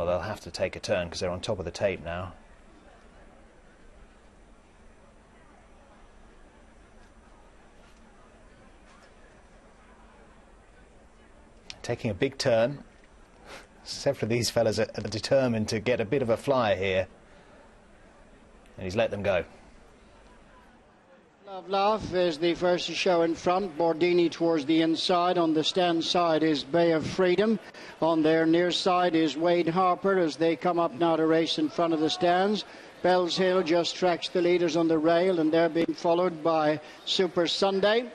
Well, they'll have to take a turn because they're on top of the tape now. Taking a big turn. Several of these fellas are determined to get a bit of a flyer here. And he's let them go. Love is the first to show in front. Bordini towards the inside. On the stand side is Bay of Freedom. On their near side is Wade Harper as they come up now to race in front of the stands. Bellshill just tracks the leaders on the rail, and they're being followed by Super Sunday.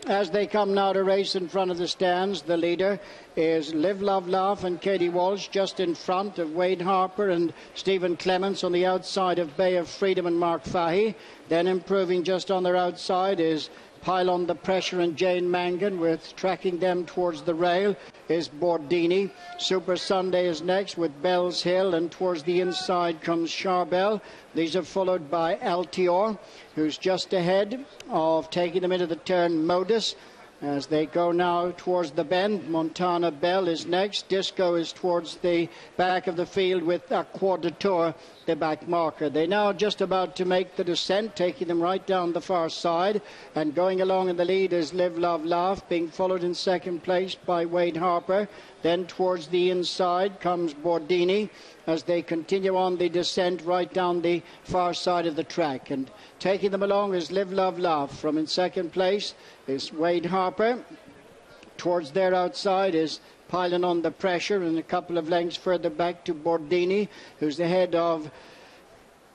As they come now to race in front of the stands, the leader is Live, Love, Laugh and Katie Walsh just in front of Wade Harper and Stephen Clements. On the outside of Bay of Freedom and Mark Fahey. Then improving just on their outside is Pile on the Pressure and Jane Mangan, with tracking them towards the rail is Bordini. Super Sunday is next with Bellshill, and towards the inside comes Charbel. These are followed by Altior, who's just ahead of taking them into the turn Modus. As they go now towards the bend, Montana Bell is next. Disco is towards the back of the field with a Quadratour, the back marker. They're now just about to make the descent, taking them right down the far side. And going along in the lead is Live, Love, Laugh, being followed in second place by Wade Harper. Then towards the inside comes Bordini as they continue on the descent right down the far side of the track. And taking them along is Live, Love, Laugh. From in second place is Wade Harper. Towards their outside is Piling on the Pressure, and a couple of lengths further back to Bordini, who's ahead of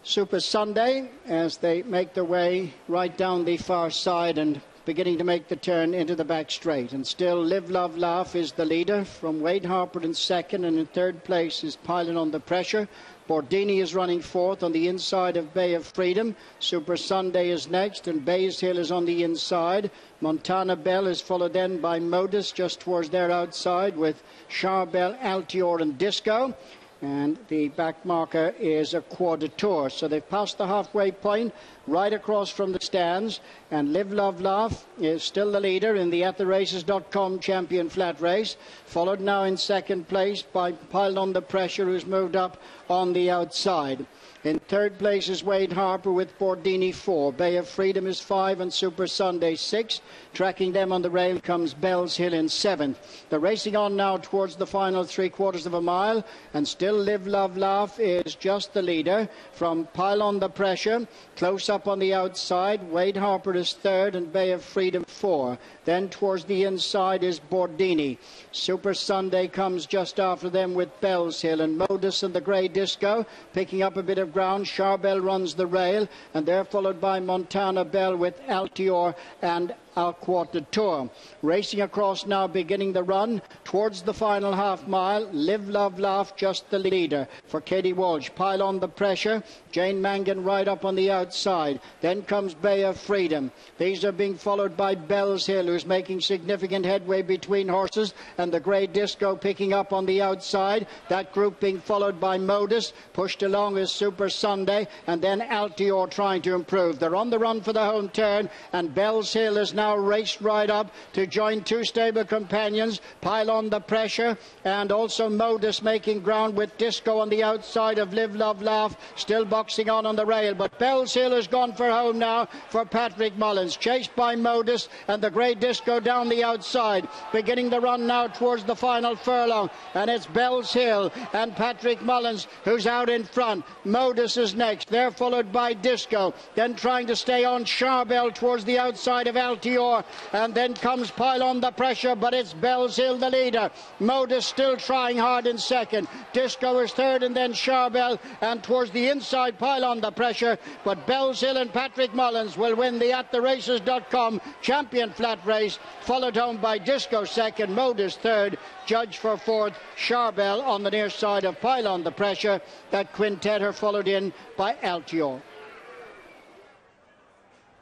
Super Sunday as they make their way right down the far side and beginning to make the turn into the back straight. And still Live, Love, Laugh is the leader, from Wade Harper in second, and in third place is Piling on the Pressure. Bordini is running fourth on the inside of Bay of Freedom. Super Sunday is next, and Bellshill is on the inside. Montana Bell is followed then by Modus just towards their outside, with Charbel, Altior and Disco. And the back marker is a Quadratour. So they've passed the halfway point right across from the stands. And Live, Love, Laugh is still the leader in the AtTheRaces.com Champion Flat Race. Followed now in second place by Piled on the Pressure, who's moved up on the outside. In third place is Wade Harper with Bordini 4. Bay of Freedom is 5 and Super Sunday 6. Tracking them on the rail comes Bellshill in 7th. They're racing on now towards the final 3/4 of a mile, and still Live, Love, Laugh is just the leader from Pile on the Pressure. Close up on the outside, Wade Harper is 3rd and Bay of Freedom 4. Then towards the inside is Bordini. Super Sunday comes just after them with Bellshill, and Modus and the Grey Disco picking up a bit of ground. Charbel runs the rail, and they're followed by Montana Bell with Altior and Al Quadratour. Racing across now, beginning the run towards the final half mile. Live, Love, Laugh just the leader for Katie Walsh. Pile on the Pressure, Jane Mangan right up on the outside. Then comes Bay of Freedom. These are being followed by Bellshill, who's making significant headway between horses, and the Grey Disco picking up on the outside. That group being followed by Modus. Pushed along is Super Sunday, and then Altior trying to improve. They're on the run for the home turn, and Bellshill is now raced right up to join two stable companions. Pile on the Pressure, and also Modus making ground with Disco on the outside of Live, Love, Laugh, still boxing on the rail. But Bellshill has gone for home now for Patrick Mullins, chased by Modus and the Grey Disco down the outside, beginning the run now towards the final furlong, and it's Bellshill and Patrick Mullins who's out in front. Modus is next, they're followed by Disco, then trying to stay on Charbel towards the outside of Altior, and then comes Pile on the Pressure, but it's Bellshill the leader. Modus still trying hard in second, Disco is third, and then Charbel, and towards the inside Pile on the Pressure. But Bellshill and Patrick Mullins will win the AtTheRaces.com Champion Flat Race, followed home by Disco second, Modus third, Judge for fourth, Charbel on the near side of Pile on the Pressure. That quintet are followed in by Altior.